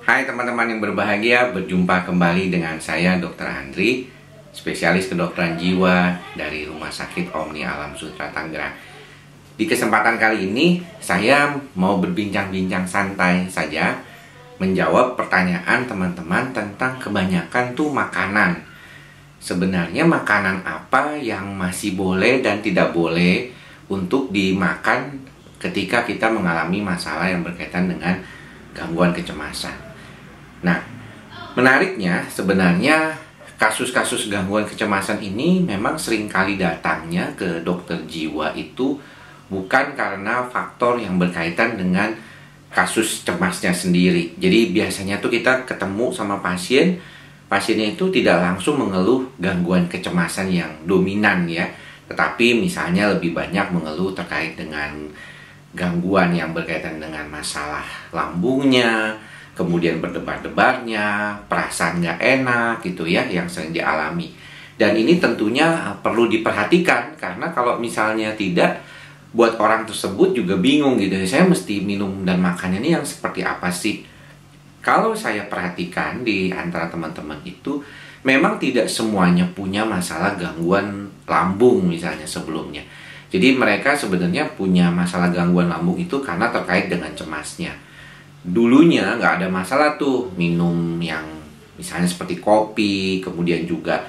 Hai teman-teman yang berbahagia, berjumpa kembali dengan saya Dr. Andri, spesialis kedokteran jiwa dari Rumah Sakit Omni Alam Sutera Tangerang. Di kesempatan kali ini, saya mau berbincang-bincang santai saja, menjawab pertanyaan teman-teman tentang kebanyakan tuh makanan. Sebenarnya makanan apa yang masih boleh dan tidak boleh untuk dimakan ketika kita mengalami masalah yang berkaitan dengan gangguan kecemasan. Nah, menariknya sebenarnya kasus-kasus gangguan kecemasan ini memang seringkali datangnya ke dokter jiwa itu bukan karena faktor yang berkaitan dengan kasus cemasnya sendiri. Jadi biasanya tuh kita ketemu sama pasiennya itu tidak langsung mengeluh gangguan kecemasan yang dominan ya, tetapi misalnya lebih banyak mengeluh terkait dengan gangguan yang berkaitan dengan masalah lambungnya, kemudian berdebar-debarnya, perasaan nggak enak gitu ya yang sering dialami. Dan ini tentunya perlu diperhatikan karena kalau misalnya tidak, buat orang tersebut juga bingung gitu. Saya mesti minum dan makannya ini yang seperti apa sih? Kalau saya perhatikan di antara teman-teman itu memang tidak semuanya punya masalah gangguan lambung misalnya sebelumnya. Jadi mereka sebenarnya punya masalah gangguan lambung itu karena terkait dengan cemasnya. Dulunya nggak ada masalah tuh minum yang misalnya seperti kopi, kemudian juga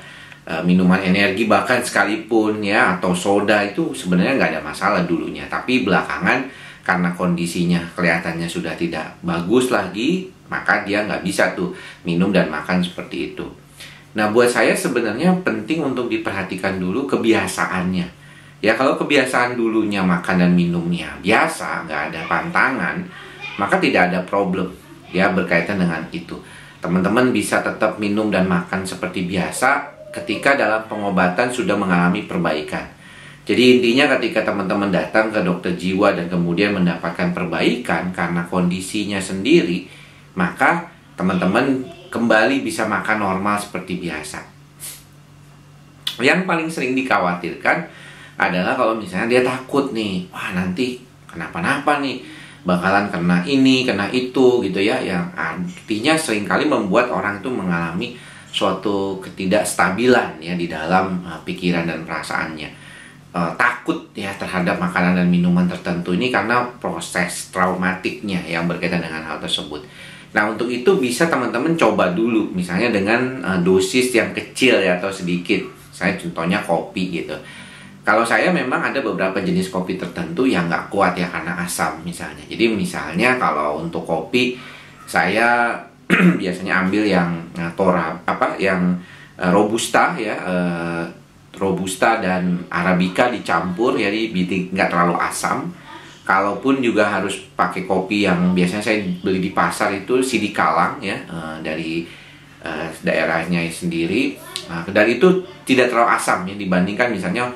minuman energi bahkan sekalipun ya, atau soda itu sebenarnya nggak ada masalah dulunya. Tapi belakangan karena kondisinya kelihatannya sudah tidak bagus lagi, maka dia nggak bisa tuh minum dan makan seperti itu. Nah, buat saya sebenarnya penting untuk diperhatikan dulu kebiasaannya. Ya, kalau kebiasaan dulunya makan dan minumnya biasa, nggak ada pantangan, maka tidak ada problem ya berkaitan dengan itu. Teman-teman bisa tetap minum dan makan seperti biasa ketika dalam pengobatan sudah mengalami perbaikan. Jadi intinya ketika teman-teman datang ke dokter jiwa dan kemudian mendapatkan perbaikan karena kondisinya sendiri, maka teman-teman kembali bisa makan normal seperti biasa. Yang paling sering dikhawatirkan adalah kalau misalnya dia takut nih, wah nanti kenapa-napa nih, bakalan kena ini, kena itu gitu ya, yang artinya seringkali membuat orang itu mengalami suatu ketidakstabilan ya di dalam pikiran dan perasaannya. Takut ya terhadap makanan dan minuman tertentu ini karena proses traumatiknya yang berkaitan dengan hal tersebut. Nah, untuk itu bisa teman-teman coba dulu misalnya dengan dosis yang kecil ya atau sedikit. Saya contohnya kopi gitu. Kalau saya memang ada beberapa jenis kopi tertentu yang nggak kuat ya karena asam misalnya. Jadi misalnya kalau untuk kopi saya biasanya ambil yang robusta ya, robusta dan arabica dicampur, jadi nggak terlalu asam. Kalaupun juga harus pakai kopi yang biasanya saya beli di pasar itu sidikalang ya, dari daerahnya sendiri. Dan itu tidak terlalu asam ya dibandingkan misalnya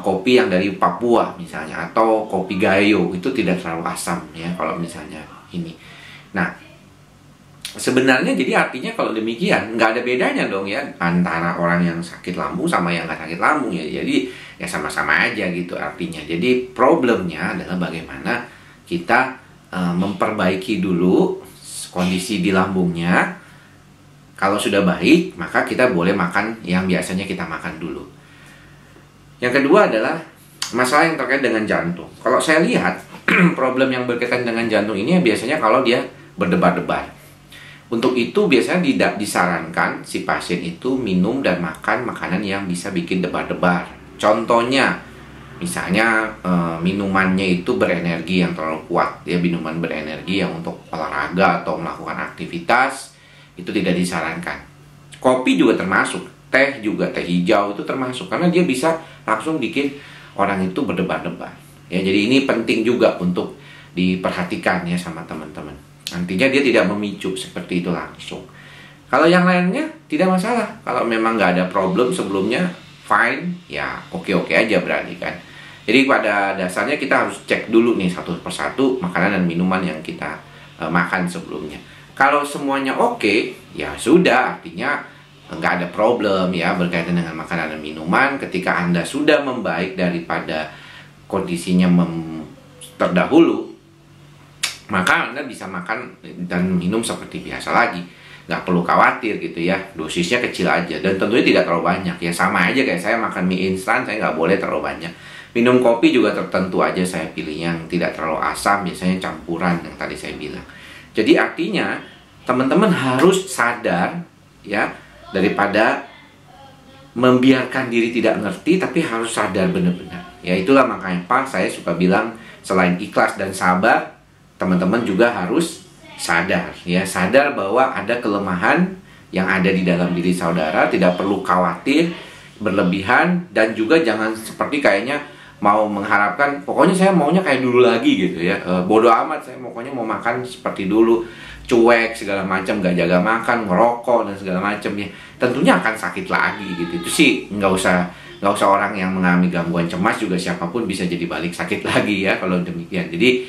kopi yang dari Papua misalnya atau kopi Gayo, itu tidak terlalu asam ya kalau misalnya ini. Nah, sebenarnya jadi artinya kalau demikian nggak ada bedanya dong ya antara orang yang sakit lambung sama yang nggak sakit lambung ya. Jadi ya sama-sama aja gitu artinya. Jadi problemnya adalah bagaimana kita memperbaiki dulu kondisi di lambungnya. Kalau sudah baik, maka kita boleh makan yang biasanya kita makan dulu. Yang kedua adalah masalah yang terkait dengan jantung. Kalau saya lihat problem yang berkaitan dengan jantung ini biasanya kalau dia berdebar-debar. Untuk itu biasanya tidak disarankan si pasien itu minum dan makan makanan yang bisa bikin debar-debar. Contohnya, misalnya minumannya itu berenergi yang terlalu kuat. Ya, minuman berenergi yang untuk olahraga atau melakukan aktivitas itu tidak disarankan. Kopi juga termasuk. Teh juga, teh hijau itu termasuk karena dia bisa langsung bikin orang itu berdebar-debar ya. Jadi ini penting juga untuk diperhatikan ya sama teman-teman. Nantinya dia tidak memicu seperti itu langsung. Kalau yang lainnya tidak masalah. Kalau memang nggak ada problem sebelumnya, fine ya, oke-oke aja berarti kan. Jadi pada dasarnya kita harus cek dulu nih satu persatu makanan dan minuman yang kita makan sebelumnya. Kalau semuanya oke, ya sudah, artinya nggak ada problem ya berkaitan dengan makanan dan minuman. Ketika Anda sudah membaik daripada kondisinya terdahulu, maka Anda bisa makan dan minum seperti biasa lagi. Nggak perlu khawatir gitu ya, dosisnya kecil aja. Dan tentunya tidak terlalu banyak ya, sama aja kayak saya makan mie instan, saya nggak boleh terlalu banyak. Minum kopi juga tertentu aja saya pilih yang tidak terlalu asam, biasanya campuran yang tadi saya bilang. Jadi artinya teman-teman harus sadar ya, daripada membiarkan diri tidak ngerti, tapi harus sadar benar-benar. Ya itulah makanya Pak, saya suka bilang selain ikhlas dan sabar, teman-teman juga harus sadar ya, sadar bahwa ada kelemahan yang ada di dalam diri saudara, tidak perlu khawatir berlebihan, dan juga jangan seperti kayaknya mau mengharapkan pokoknya saya maunya kayak dulu lagi gitu ya, bodoh amat saya pokoknya mau makan seperti dulu, cuek segala macam, gak jaga makan, ngerokok dan segala macam ya, tentunya akan sakit lagi gitu. Itu sih nggak usah orang yang mengalami gangguan cemas juga, siapapun bisa jadi balik sakit lagi ya kalau demikian. Jadi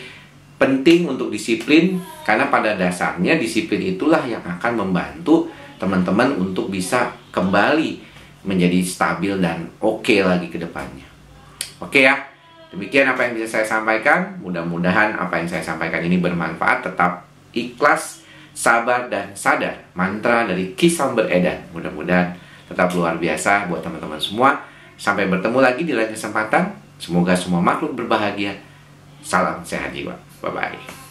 penting untuk disiplin, karena pada dasarnya disiplin itulah yang akan membantu teman-teman untuk bisa kembali menjadi stabil dan oke lagi ke depannya. Oke ya, demikian apa yang bisa saya sampaikan. Mudah-mudahan apa yang saya sampaikan ini bermanfaat. Tetap ikhlas, sabar, dan sadar. Mantra dari Ki Samber Edan. Mudah-mudahan tetap luar biasa buat teman-teman semua. Sampai bertemu lagi di lain kesempatan. Semoga semua makhluk berbahagia. Salam sehat jiwa. Bye-bye.